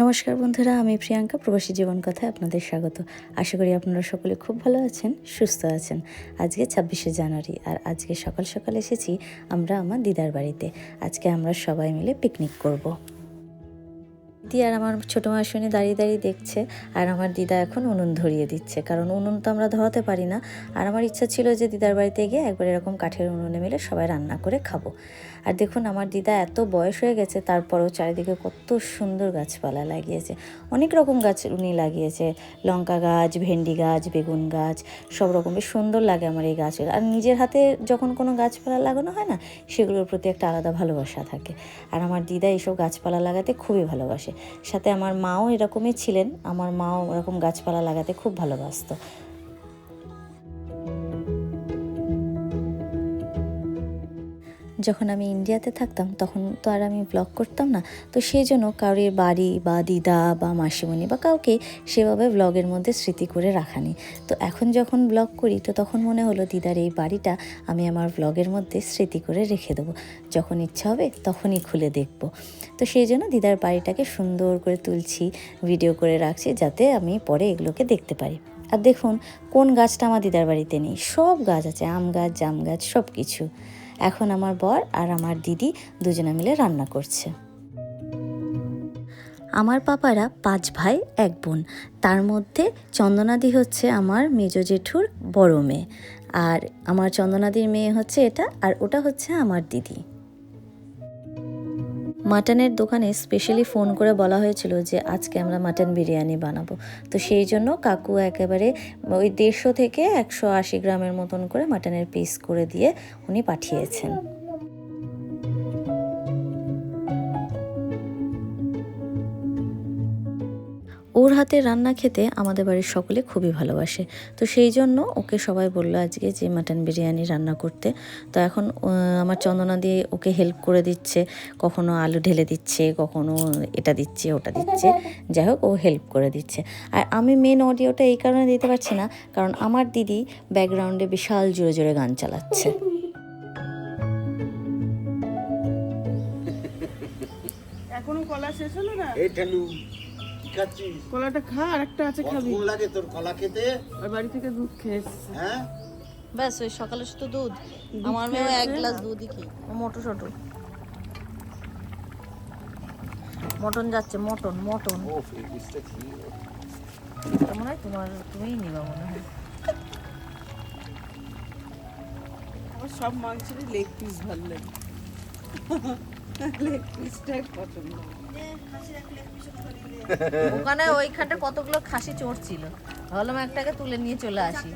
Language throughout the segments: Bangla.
নমস্কার বন্ধুরা, আমি প্রিয়াঙ্কা প্রবাসী জীবন কথায় আপনাদের স্বাগত। আশা করি আপনারা সকলে খুব ভালো আছেন, সুস্থ আছেন। আজকে 26শে জানুয়ারি আর আজকে সকাল সকাল এসেছি আমরা আমার দিদার বাড়িতে। আজকে আমরা সবাই মিলে পিকনিক করব। দিদি আর আমার ছোটো মাসুনি দাঁড়িয়ে দাঁড়িয়ে দেখছে, আর আমার দিদা এখন উনুন ধরিয়ে দিচ্ছে, কারণ উনুন তো আমরা ধরাতে পারি না। আর আমার ইচ্ছা ছিল যে দিদার বাড়িতে গিয়ে একবার এরকম কাঠের উনুনে মিলে সবাই রান্না করে খাবো। আর দেখুন আমার দিদা এত বয়স হয়ে গেছে, তারপরেও চারিদিকে কত সুন্দর গাছপালা লাগিয়েছে। অনেক রকম গাছ উনি লাগিয়েছে, লঙ্কা গাছ, ভেন্ডি গাছ, বেগুন গাছ, সব রকম। বেশ সুন্দর লাগে আমার এই গাছগুলো। আর নিজের হাতে যখন কোনো গাছপালা লাগানো হয় না, সেগুলোর প্রতি একটা আলাদা ভালোবাসা থাকে। আর আমার দিদা এইসব গাছপালা লাগাতে খুবই ভালোবাসে। সাথে আমার মাও এরকমই ছিলেন, আমার মাও এরকম গাছপালা লাগাতে খুব ভালোবাসতো। যখন আমি ইন্ডিয়াতে থাকতাম তখন তো আর আমি ব্লগ করতাম না, তো সেই জন্য কারোর বাড়ি বা দিদা বা মাসিমণি বা কাউকে সেভাবে ব্লগের মধ্যে স্মৃতি করে রাখানি। তো এখন যখন ব্লগ করি তো তখন মনে হলো দিদার এই বাড়িটা আমি আমার ব্লগের মধ্যে স্মৃতি করে রেখে দেবো, যখন ইচ্ছা হবে তখনই খুলে দেখব। তো সেই জন্য দিদার বাড়িটাকে সুন্দর করে তুলছি, ভিডিও করে রাখছি, যাতে আমি পরে এগুলোকে দেখতে পারি। আর দেখুন কোন গাছটা আমার দিদার বাড়িতে নেই, সব গাছ আছে, আম গাছ, জাম গাছ, সব কিছু। এখন আমার বর আর আমার দিদি দুজনে মিলে রান্না করছে। আমার পাপারা 5 ভাই 1 বোন, তার মধ্যে চন্দনাদি হচ্ছে আমার মেজ জেঠুর বড় মেয়ে, আর আমার চন্দনাদির মেয়ে হচ্ছে এটা, আর ওটা হচ্ছে আমার দিদি। মাটনের দোকানে স্পেশালি ফোন করে বলা হয়েছিল যে আজকে আমরা মাটন বিরিয়ানি বানাবো। তো সেই জন্য কাকু একেবারে ওই 150 থেকে 180 গ্রামের মতন করে মাটনের পিস করে দিয়ে উনি পাঠিয়েছেন। ওর হাতে রান্না খেতে আমাদের বাড়ির সকলে খুবই ভালোবাসে। তো সেই জন্য ওকে সবাই বললো আজকে যে মাটন বিরিয়ানি রান্না করতে। তো এখন আমার চন্দনা দিয়ে ওকে হেল্প করে দিচ্ছে, কখনো আলু ঢেলে দিচ্ছে, কখনো এটা দিচ্ছে ওটা দিচ্ছে, যাই হোক ও হেল্প করে দিচ্ছে। আর আমি মেন অডিওটা এই কারণে দিতে পারছি না, কারণ আমার দিদি ব্যাকগ্রাউন্ডে বিশাল জোরে জোরে গান চালাচ্ছে। এখনো কলা শেষ হলো না? এই ঠালু খাচ্ছিস? কলাটা খা, আর একটা আছে খাবি? কোন লাগে তোর কলা খেতে? আর বাড়ি থেকে দুধ খেয়ে এসেছে। হ্যাঁ ব্যাস ওই সকালে শুধু দুধ, আমার মেয়েও 1 গ্লাস দুধই কি। মোটো ছোটো মটন যাচ্ছে, মটন মটন ও এই পিসটা কি? এটা মনে হয় তুমিই নিবা মনে হয়। আমার সব মাংসেরই লেগ পিস ভালো লাগে। লেগ পিসটাই পছন্দ। ওখানে ওইখানটা কতগুলো খাসি চড়ছিল, ভাবলাম একটাকে তুলে নিয়ে চলে আসি।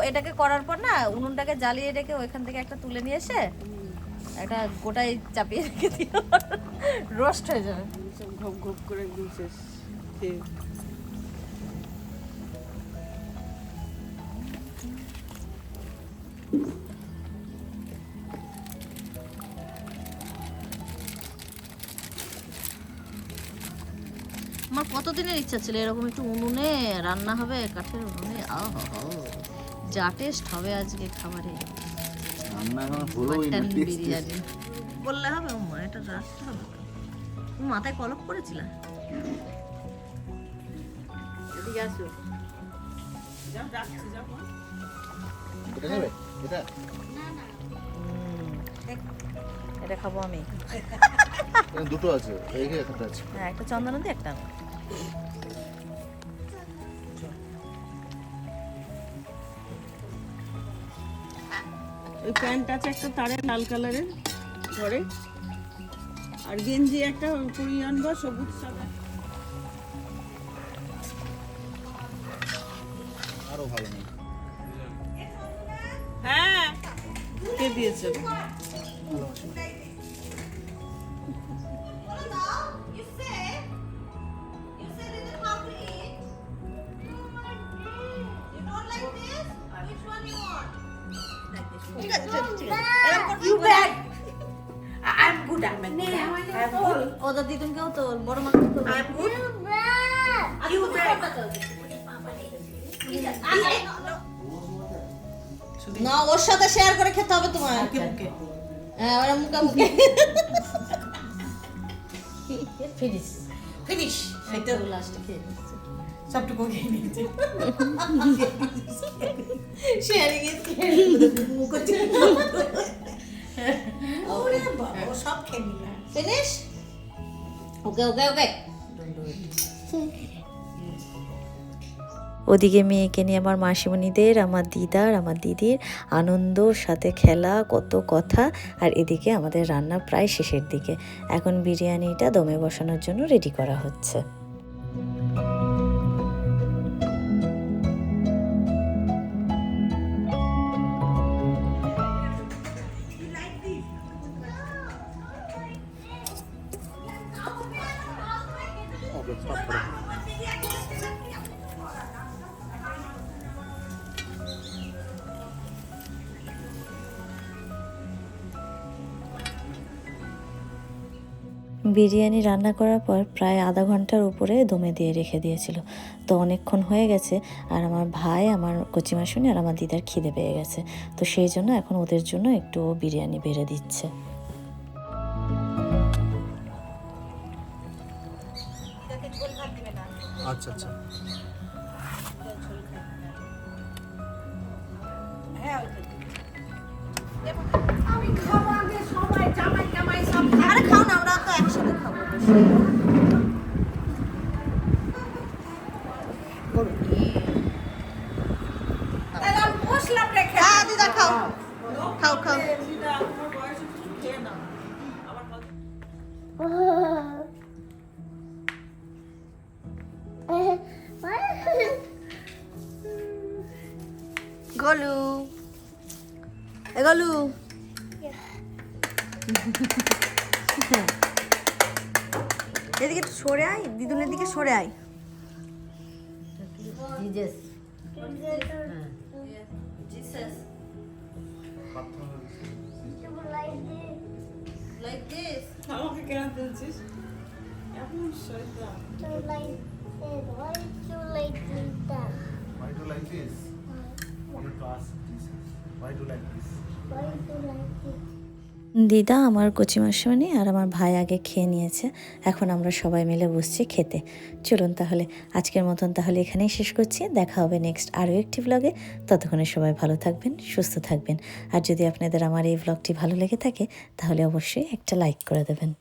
এটাকে করার পর না উনুনটাকে জ্বালিয়ে রেখে ওইখান থেকে একটা তুলে নিয়ে এসে একটা গোটাই চাপিয়ে রেখে দিও, রোস্ট হয়ে যাবে। সব ঘপ ঘপ করে একদম শেষ খেয়ে। আমার কতদিনের ইচ্ছা ছিল এরকম একটু উনুনে রান্না হবে, কাঠের উনুনে। যা টেস্ট হবে আজকে খাবারে। রান্না এখন হলোই না, মাটন বিরিয়ানি বললে হবে? এটা রাখতে হবে তো। তুমি মাথায় কলপ করেছিলে? এদিকে আসো। যাও, ডাকছি, যাও। এটা নেবে? এটা এটা খাবো আমি। এখানে দুটো আছে, এইখানে একটা আছে। হ্যাঁ, একটা চন্দনা দিয়ে একটা আমার। ওই প্যান্ট আছে একটা তারের লাল কালারের ঘরে, আর গেঞ্জি একটা কোরিয়ান বা সবুজ সাদা। আরো ভালো নেই। হ্যাঁ, কে দিয়েছে? ওদের দিদুনকেও তো বড় মানুষ তো না, ওর সাথে শেয়ার করে খেতে হবে তোমার। হ্যাঁ, ওরা মুখে মুখে ফিনিশ। ফিনিশ সেটা লাস্টে খেয়ে নিচ্ছে সবটুকু খেয়ে নিয়েছে শেয়ারিং ইজ মুখ করছে ওরে বাবা ও সব খেয়ে নিল ফিনিশ ওকে ওকে ওকে ওদিকে মেয়েকে নিয়ে আমার মাসিমণিদের, আমার দিদার, আমার দিদির আনন্দ, সাথে খেলা, কত কথা। আর এদিকে আমাদের রান্না প্রায় শেষের দিকে। এখন বিরিয়ানিটা দমে বসানোর জন্য রেডি করা হচ্ছে। ওকে স্টপ করো। বিরিয়ানি রান্না করার পর প্রায় আধা ঘন্টার উপরে দমে দিয়ে রেখে দিয়েছিল। তো অনেকক্ষণ হয়ে গেছে, আর আমার ভাই, আমার কচিমাশুনি আর আমার দিদার খিদে পেয়ে গেছে। তো সেই জন্য এখন ওদের জন্য একটু বিরিয়ানি বেড়ে দিচ্ছে। আচ্ছা আচ্ছা। আমি খাবো আগে সবাই জামাই জামাই সব আরে খাও না আমরা তো একসাথে খাবো তাহলে আমি বসলাম রেখে হ্যাঁ দিদা খাও খাও খাও দিদা তোমার বয়স কিছু খেয়ে নাও আবার গলু এ গলু এদিকে একটু সরে আয় দিদুনের দিকে সরে আয় আমাকে কেন বলছিস এমন শয়তান Why do you like this? You have to ask Jesus. Why do you like this? দিদা, আমার কচিমাশুনি আর আমার ভাই আগে খেয়ে নিয়েছে। এখন আমরা সবাই মিলে বসছি খেতে। চলুন তাহলে আজকের মতন তাহলে এখানেই শেষ করছি। দেখা হবে নেক্সট আরও একটি ব্লগে। ততক্ষণে সবাই ভালো থাকবেন, সুস্থ থাকবেন। আর যদি আপনাদের আমার এই ব্লগটি ভালো লেগে থাকে তাহলে অবশ্যই একটা লাইক করে দেবেন।